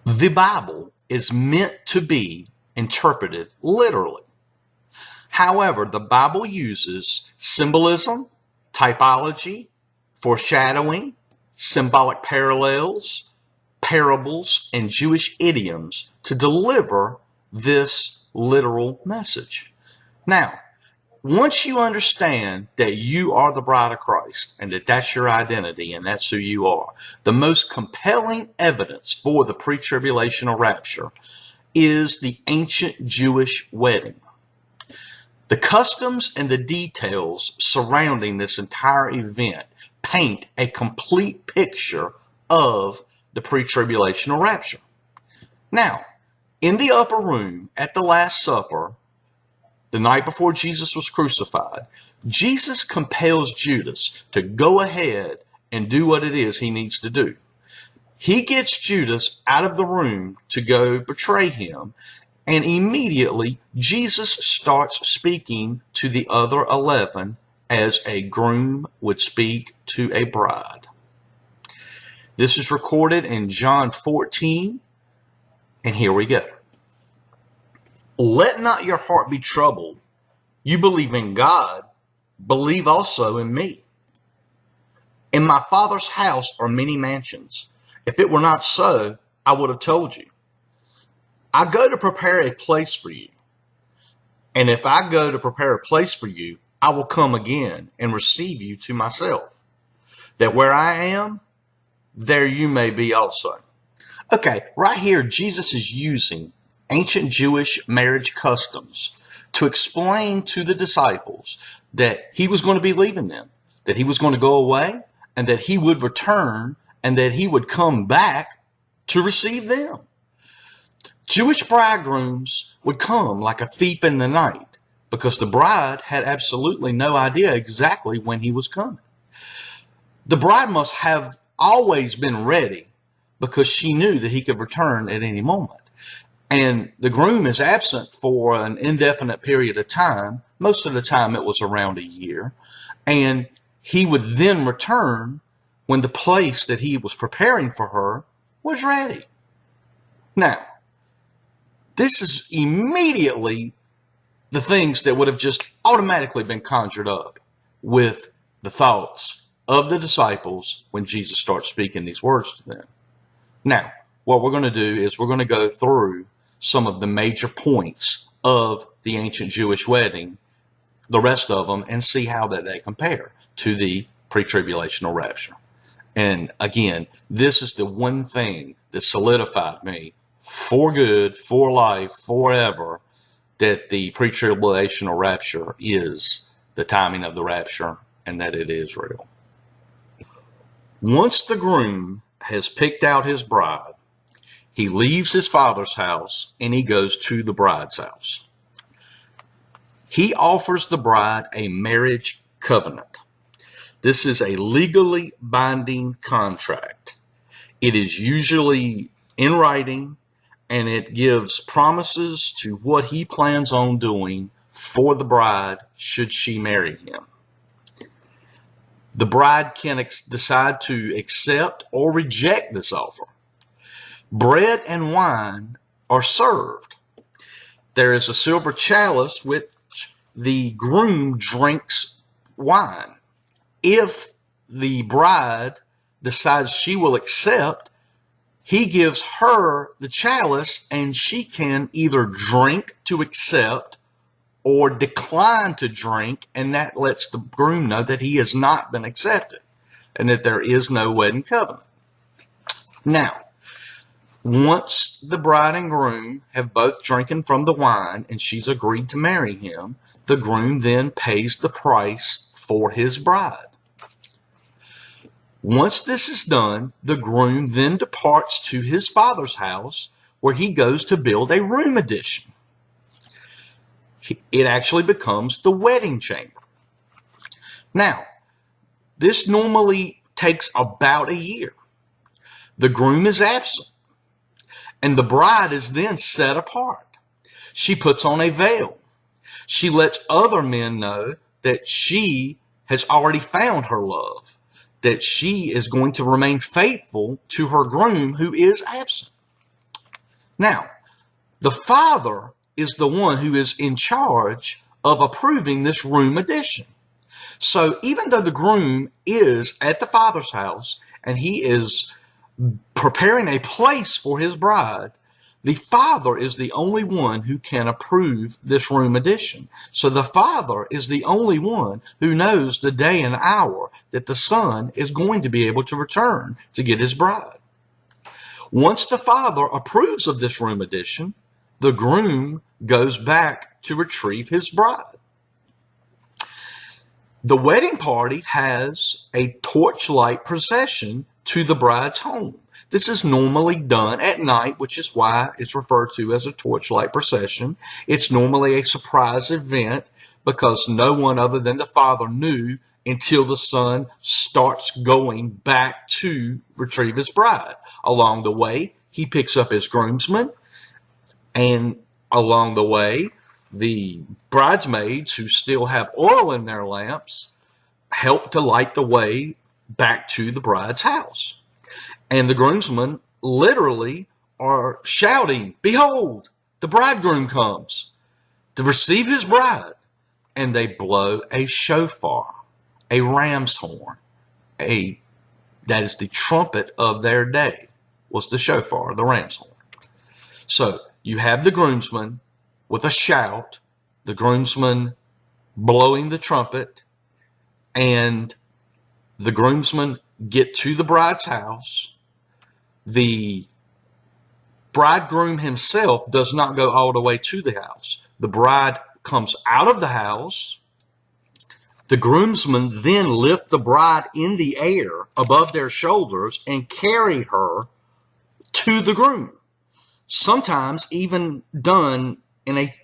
The Bible is meant to be interpreted literally. However, the Bible uses symbolism, typology, foreshadowing, symbolic parallels, parables, and Jewish idioms to deliver this literal message. Now, once you understand that you are the bride of Christ and that that's your identity and that's who you are, the most compelling evidence for the pre-tribulational rapture is the ancient Jewish wedding. The customs and the details surrounding this entire event paint a complete picture of the pre-tribulational rapture. Now, in the upper room at the Last Supper, the night before Jesus was crucified, Jesus compels Judas to go ahead and do what it is he needs to do. He gets Judas out of the room to go betray him, and immediately Jesus starts speaking to the other 11 as a groom would speak to a bride. This is recorded in John 14, and here we go. Let not your heart be troubled. You believe in God, believe also in me. In my Father's house are many mansions. If it were not so, I would have told you. I go to prepare a place for you. And if I go to prepare a place for you, I will come again and receive you to myself, that where I am, there you may be also. Okay, right here, Jesus is using ancient Jewish marriage customs to explain to the disciples that he was going to be leaving them, that he was going to go away, and that he would return, and that he would come back to receive them. Jewish bridegrooms would come like a thief in the night because the bride had absolutely no idea exactly when he was coming. The bride must have always been ready because she knew that he could return at any moment. And the groom is absent for an indefinite period of time. Most of the time it was around a year. And he would then return when the place that he was preparing for her was ready. Now, this is immediately the things that would have just automatically been conjured up with the thoughts of the disciples when Jesus starts speaking these words to them. Now, what we're going to do is we're going to go through some of the major points of the ancient Jewish wedding, the rest of them, and see how that they compare to the pre-tribulational rapture. And again, this is the one thing that solidified me for good, for life, forever, that the pre-tribulational rapture is the timing of the rapture and that it is real. Once the groom has picked out his bride, he leaves his father's house and he goes to the bride's house. He offers the bride a marriage covenant. This is a legally binding contract. It is usually in writing, and it gives promises to what he plans on doing for the bride should she marry him. The bride can decide to accept or reject this offer. Bread and wine are served. There is a silver chalice which the groom drinks wine. If the bride decides she will accept, he gives her the chalice and she can either drink to accept or decline to drink, and that lets the groom know that he has not been accepted and that there is no wedding covenant. Now, once the bride and groom have both drinking from the wine and she's agreed to marry him, the groom then pays the price for his bride. Once this is done, the groom then departs to his father's house where he goes to build a room addition. It actually becomes the wedding chamber. Now, this normally takes about a year. The groom is absent, and the bride is then set apart. She puts on a veil. She lets other men know that she has already found her love, that she is going to remain faithful to her groom who is absent. Now, the Father is the one who is in charge of approving this room addition. So even though the groom is at the Father's house and he is preparing a place for his bride, the Father is the only one who can approve this room addition. So the Father is the only one who knows the day and hour that the Son is going to be able to return to get his bride. Once the Father approves of this room addition, the groom goes back to retrieve his bride. The wedding party has a torchlight procession to the bride's home. This is normally done at night, which is why it's referred to as a torchlight procession. It's normally a surprise event because no one other than the Father knew until the Son starts going back to retrieve his bride. Along the way, he picks up his groomsmen, and along the way, the bridesmaids who still have oil in their lamps help to light the way back to the bride's house. And the groomsmen literally are shouting, "Behold, the bridegroom comes to receive his bride." And they blow a shofar, a ram's horn, that is the trumpet of their day, was the shofar, the ram's horn. So you have the groomsmen with a shout, the groomsmen blowing the trumpet, and the groomsmen get to the bride's house. The bridegroom himself does not go all the way to the house. The bride comes out of the house. The groomsmen then lift the bride in the air above their shoulders and carry her to the groom. Sometimes even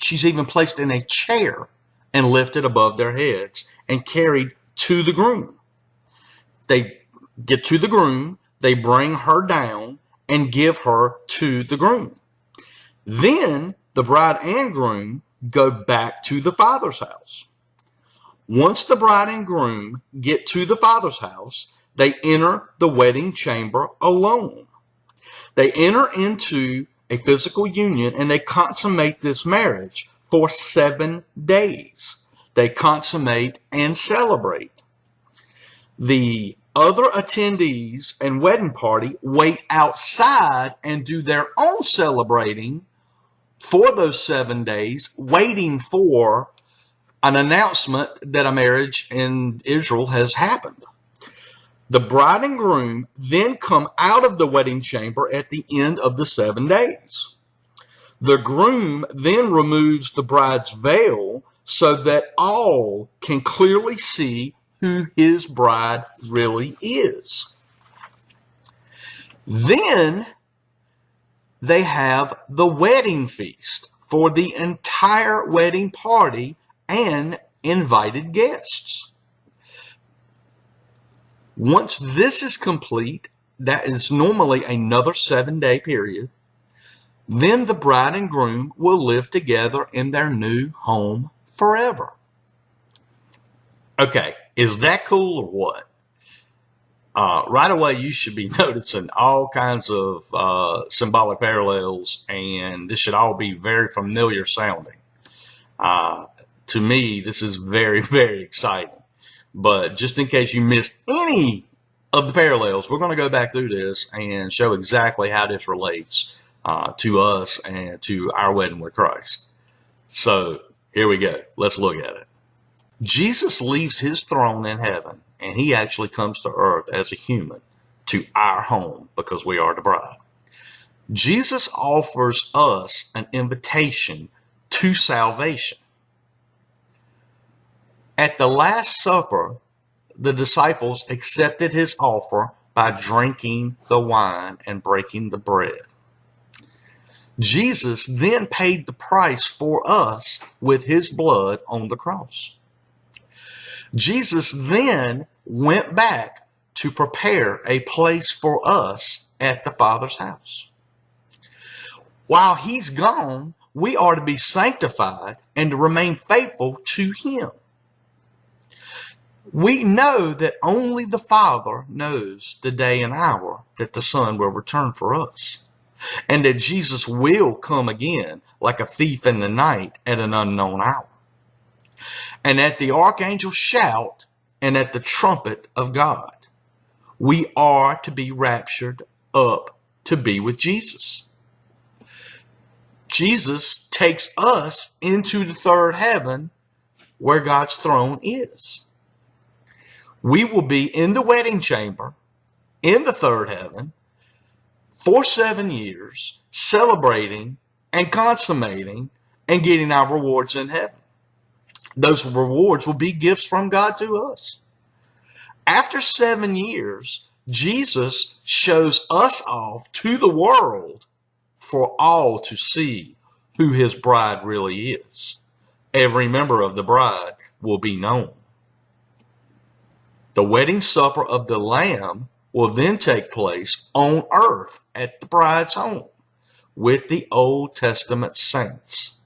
she's even placed in a chair and lifted above their heads and carried to the groom. They get to the groom, they bring her down and give her to the groom. Then the bride and groom go back to the Father's house. Once the bride and groom get to the Father's house, they enter the wedding chamber alone. They enter into a physical union and they consummate this marriage for 7 days. They consummate and celebrate. The other attendees and wedding party wait outside and do their own celebrating for those 7 days, waiting for an announcement that a marriage in Israel has happened. The bride and groom then come out of the wedding chamber at the end of the 7 days. The groom then removes the bride's veil so that all can clearly see who his bride really is. Then they have the wedding feast for the entire wedding party and invited guests. Once this is complete, that is normally another 7-day period, then the bride and groom will live together in their new home forever. Okay, is that cool or what? Right away, you should be noticing all kinds of symbolic parallels, and this should all be very familiar sounding. To me, this is very, very exciting. But just in case you missed any of the parallels, we're going to go back through this and show exactly how this relates to us and to our wedding with Christ. So here we go. Let's look at it. Jesus leaves his throne in heaven, and he actually comes to earth as a human to our home because we are the bride. Jesus offers us an invitation to salvation. At the Last Supper, the disciples accepted his offer by drinking the wine and breaking the bread. Jesus then paid the price for us with his blood on the cross. Jesus then went back to prepare a place for us at the Father's house. While he's gone, we are to be sanctified and to remain faithful to him. We know that only the Father knows the day and hour that the Son will return for us. and that Jesus will come again like a thief in the night at an unknown hour. And at the archangel shout and at the trumpet of God, we are to be raptured up to be with Jesus. Jesus takes us into the third heaven where God's throne is. We will be in the wedding chamber in the third heaven for 7 years, celebrating and consummating and getting our rewards in heaven. Those rewards will be gifts from God to us. After 7 years, Jesus shows us off to the world for all to see who his bride really is. Every member of the bride will be known. The wedding supper of the Lamb will then take place on earth at the bride's home with the Old Testament saints.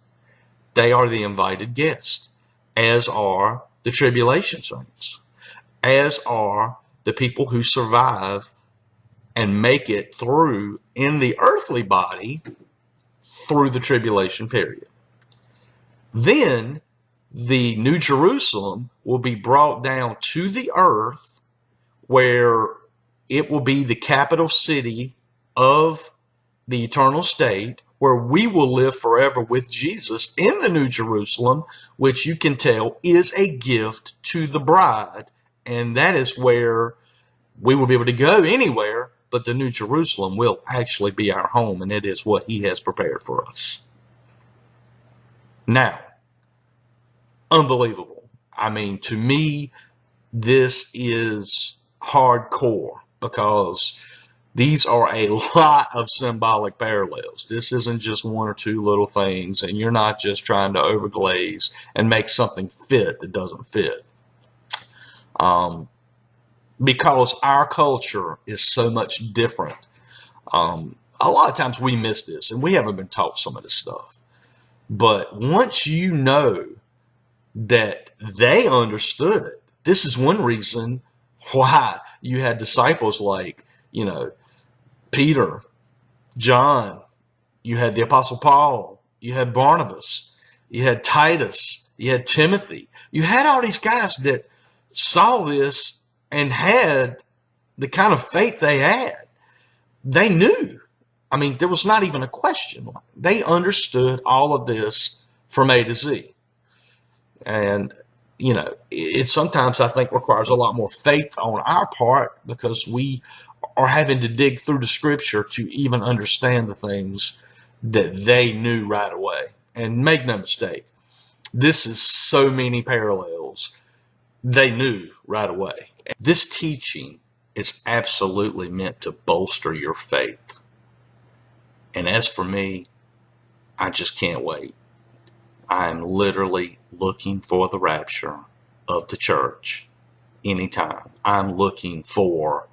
They are the invited guests, as are the tribulation saints, as are the people who survive and make it through in the earthly body through the tribulation period. Then the New Jerusalem will be brought down to the earth where it will be the capital city of the eternal state, where we will live forever with Jesus in the New Jerusalem, which you can tell is a gift to the bride. And that is where we will be able to go anywhere, but the New Jerusalem will actually be our home, and it is what he has prepared for us. Now, unbelievable. I mean, to me, this is hardcore because these are a lot of symbolic parallels. This isn't just one or two little things, and you're not just trying to overglaze and make something fit that doesn't fit. Because our culture is so much different. A lot of times we miss this, and we haven't been taught some of this stuff. But once you know that they understood it, this is one reason why you had disciples like, Peter, John, you had the Apostle Paul, you had Barnabas, you had Titus, you had Timothy. You had all these guys that saw this and had the kind of faith they had. They knew. I mean, there was not even a question. They understood all of this from A to Z. And, it sometimes I think requires a lot more faith on our part because we are having to dig through the scripture to even understand the things that they knew right away. And make no mistake, this is so many parallels they knew right away. This teaching is absolutely meant to bolster your faith. And as for me, I just can't wait. I am literally looking for the rapture of the church anytime. I'm looking for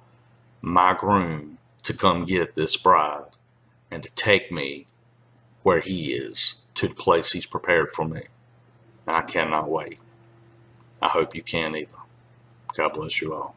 my groom to come get this bride and to take me where he is, to the place he's prepared for me. And I cannot wait. I hope you can either. God bless you all.